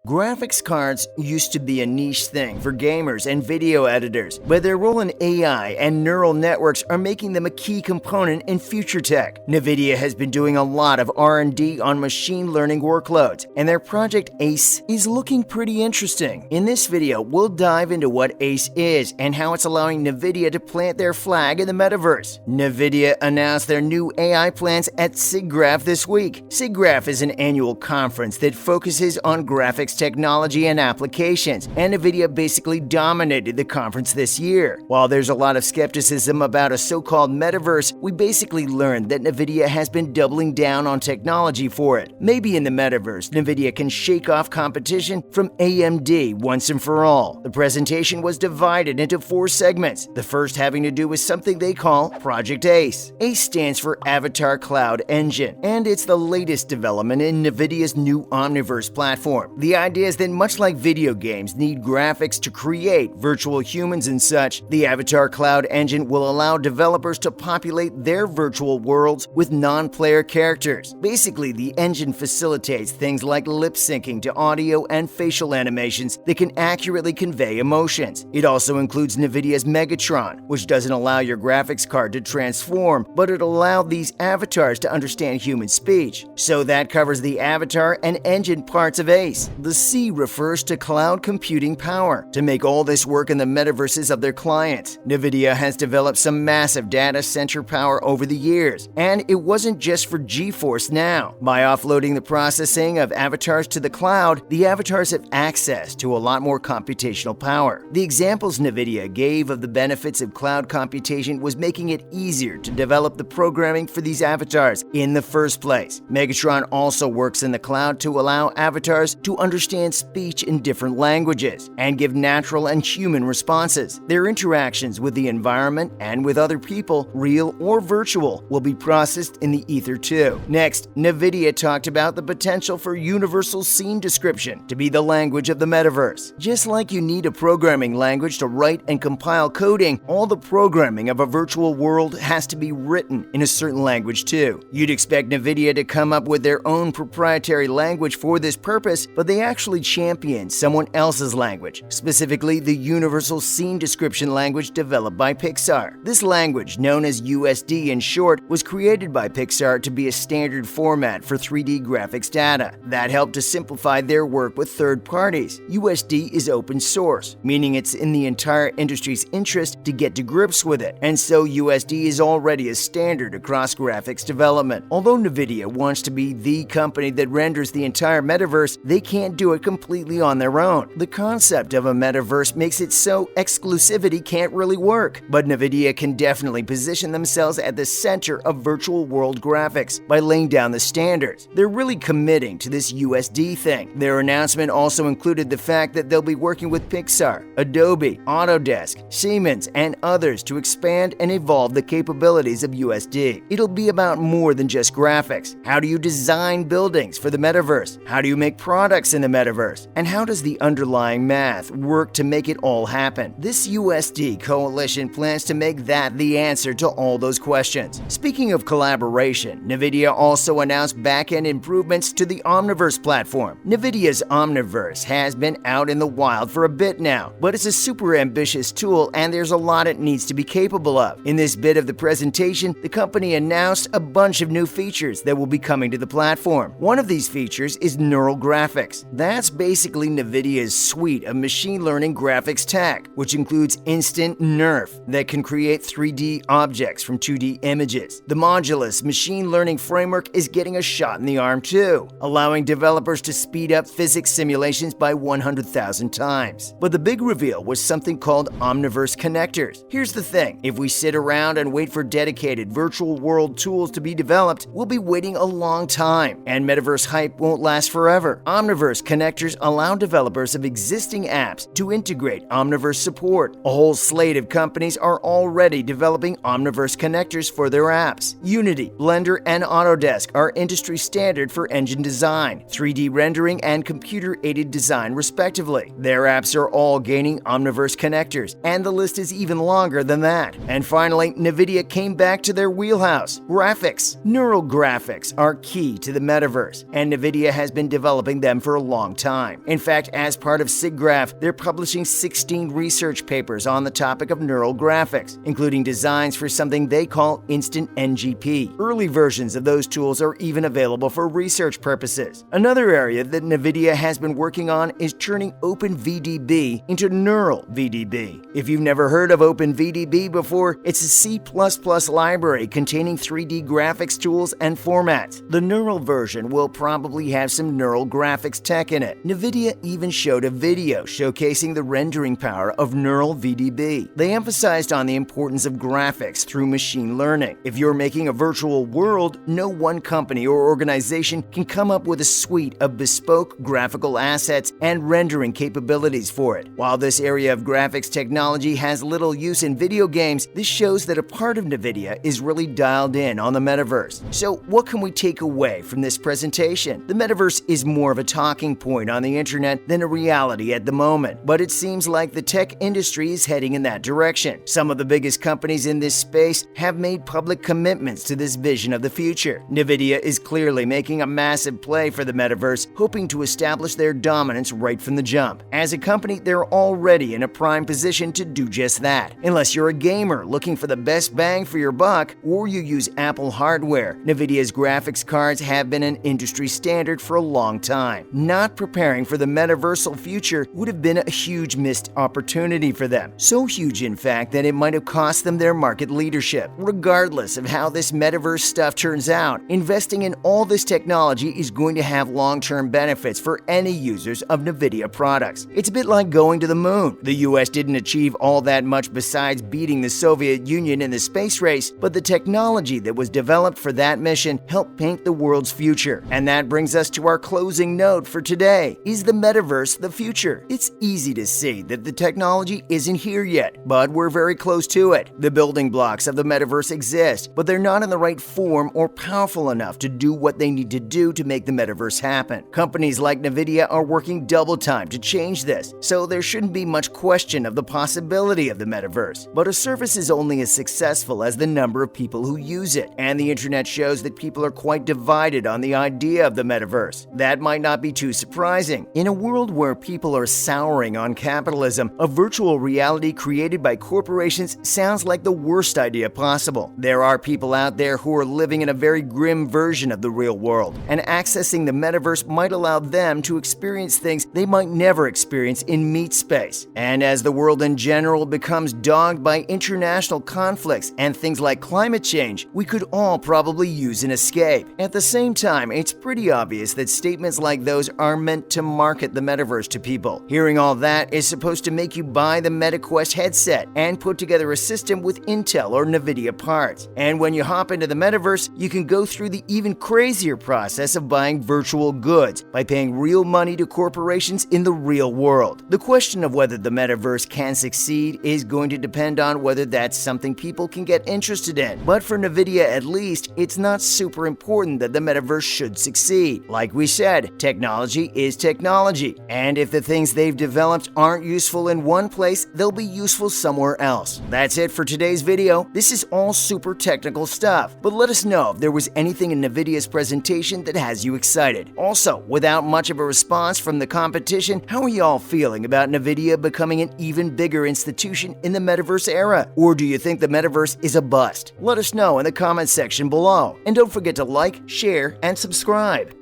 Graphics cards used to be a niche thing for gamers and video editors, but their role in AI and neural networks are making them a key component in future tech. NVIDIA has been doing a lot of R&D on machine learning workloads, and their project ACE is looking pretty interesting. In this video, we'll dive into what ACE is and how it's allowing NVIDIA to plant their flag in the metaverse. NVIDIA announced their new AI plans at SIGGRAPH this week. SIGGRAPH is an annual conference that focuses on graphics technology and applications, and NVIDIA basically dominated the conference this year. While there's a lot of skepticism about a so-called metaverse, we basically learned that NVIDIA has been doubling down on technology for it. Maybe in the metaverse, NVIDIA can shake off competition from AMD once and for all. The presentation was divided into 4 segments, the first having to do with something they call Project ACE. ACE stands for Avatar Cloud Engine, and it's the latest development in NVIDIA's new Omniverse platform. The idea is that much like video games need graphics to create virtual humans and such, the Avatar Cloud Engine will allow developers to populate their virtual worlds with non-player characters. Basically, the engine facilitates things like lip syncing to audio and facial animations that can accurately convey emotions. It also includes NVIDIA's Megatron, which doesn't allow your graphics card to transform, but it allows these avatars to understand human speech. So that covers the avatar and engine parts of ACE. The C refers to cloud computing power to make all this work in the metaverses of their clients. NVIDIA has developed some massive data center power over the years, and it wasn't just for GeForce Now. By offloading the processing of avatars to the cloud, the avatars have access to a lot more computational power. The examples NVIDIA gave of the benefits of cloud computation was making it easier to develop the programming for these avatars in the first place. Megatron also works in the cloud to allow avatars to understand speech in different languages and give natural and human responses. Their interactions with the environment and with other people, real or virtual, will be processed in the ether too. Next, NVIDIA talked about the potential for universal scene description to be the language of the metaverse. Just like you need a programming language to write and compile coding, all the programming of a virtual world has to be written in a certain language too. You'd expect NVIDIA to come up with their own proprietary language for this purpose, but they actually championed someone else's language, specifically the Universal Scene Description language developed by Pixar. This language, known as USD in short, was created by Pixar to be a standard format for 3D graphics data. That helped to simplify their work with third parties. USD is open source, meaning it's in the entire industry's interest to get to grips with it, and so USD is already a standard across graphics development. Although NVIDIA wants to be the company that renders the entire metaverse, they can't do it completely on their own. The concept of a metaverse makes it so exclusivity can't really work, but NVIDIA can definitely position themselves at the center of virtual world graphics by laying down the standards. They're really committing to this USD thing. Their announcement also included the fact that they'll be working with Pixar, Adobe, Autodesk, Siemens, and others to expand and evolve the capabilities of USD. It'll be about more than just graphics. How do you design buildings for the metaverse? How do you make products in the metaverse? And how does the underlying math work to make it all happen? This USD coalition plans to make that the answer to all those questions. Speaking of collaboration, NVIDIA also announced back-end improvements to the Omniverse platform. NVIDIA's Omniverse has been out in the wild for a bit now, but it's a super ambitious tool and there's a lot it needs to be capable of. In this bit of the presentation, the company announced a bunch of new features that will be coming to the platform. One of these features is neural graphics. That's basically NVIDIA's suite of machine learning graphics tech, which includes instant NeRF that can create 3D objects from 2D images. The Modulus machine learning framework is getting a shot in the arm too, allowing developers to speed up physics simulations by 100,000 times. But the big reveal was something called Omniverse connectors. Here's the thing, if we sit around and wait for dedicated virtual world tools to be developed, we'll be waiting a long time, and metaverse hype won't last forever. Omniverse connectors allow developers of existing apps to integrate Omniverse support. A whole slate of companies are already developing Omniverse connectors for their apps. Unity, Blender, and Autodesk are industry standard for engine design, 3D rendering, and computer-aided design respectively. Their apps are all gaining Omniverse connectors, and the list is even longer than that. And finally, NVIDIA came back to their wheelhouse, graphics. Neural graphics are key to the metaverse, and NVIDIA has been developing them for a long time. In fact, as part of SIGGRAPH, they're publishing 16 research papers on the topic of neural graphics, including designs for something they call Instant NGP. Early versions of those tools are even available for research purposes. Another area that NVIDIA has been working on is turning OpenVDB into Neural VDB. If you've never heard of OpenVDB before, it's a C++ library containing 3D graphics tools and formats. The Neural version will probably have some neural graphics tech in it. NVIDIA even showed a video showcasing the rendering power of Neural VDB. They emphasized on the importance of graphics through machine learning. If you're making a virtual world, no one company or organization can come up with a suite of bespoke graphical assets and rendering capabilities for it. While this area of graphics technology has little use in video games, this shows that a part of NVIDIA is really dialed in on the metaverse. So what can we take away from this presentation? The metaverse is more of a talking point on the internet than a reality at the moment, but it seems like the tech industry is heading in that direction. Some of the biggest companies in this space have made public commitments to this vision of the future. NVIDIA is clearly making a massive play for the metaverse, hoping to establish their dominance right from the jump. As a company, they're already in a prime position to do just that. Unless you're a gamer looking for the best bang for your buck, or you use Apple hardware, NVIDIA's graphics cards have been an industry standard for a long time. Not preparing for the metaversal future would have been a huge missed opportunity for them. So huge, in fact, that it might have cost them their market leadership. Regardless of how this metaverse stuff turns out, investing in all this technology is going to have long-term benefits for any users of NVIDIA products. It's a bit like going to the moon. The US didn't achieve all that much besides beating the Soviet Union in the space race, but the technology that was developed for that mission helped paint the world's future. And that brings us to our closing note for today. Is the metaverse the future? It's easy to see that the technology isn't here yet, but we're very close to it. The building blocks of the metaverse exist, but they're not in the right form or powerful enough to do what they need to do to make the metaverse happen. Companies like NVIDIA are working double time to change this, so there shouldn't be much question of the possibility of the metaverse. But a service is only as successful as the number of people who use it, and the internet shows that people are quite divided on the idea of the metaverse. That might not be too surprising. In a world where people are souring on capitalism, a virtual reality created by corporations sounds like the worst idea possible. There are people out there who are living in a very grim version of the real world, and accessing the metaverse might allow them to experience things they might never experience in meat space. And as the world in general becomes dogged by international conflicts and things like climate change, we could all probably use an escape. At the same time, it's pretty obvious that statements like those are meant to market the metaverse to people. Hearing all that is supposed to make you buy the MetaQuest headset and put together a system with Intel or NVIDIA parts. And when you hop into the metaverse, you can go through the even crazier process of buying virtual goods by paying real money to corporations in the real world. The question of whether the metaverse can succeed is going to depend on whether that's something people can get interested in. But for NVIDIA at least, it's not super important that the metaverse should succeed. Like we said, technology is technology, and if the things they've developed aren't useful in one place, they'll be useful somewhere else. That's it for today's video. This is all super technical stuff, but let us know if there was anything in NVIDIA's presentation that has you excited. Also, without much of a response from the competition, how are y'all feeling about NVIDIA becoming an even bigger institution in the metaverse era? Or do you think the metaverse is a bust? Let us know in the comments section below. And don't forget to like, share, and subscribe.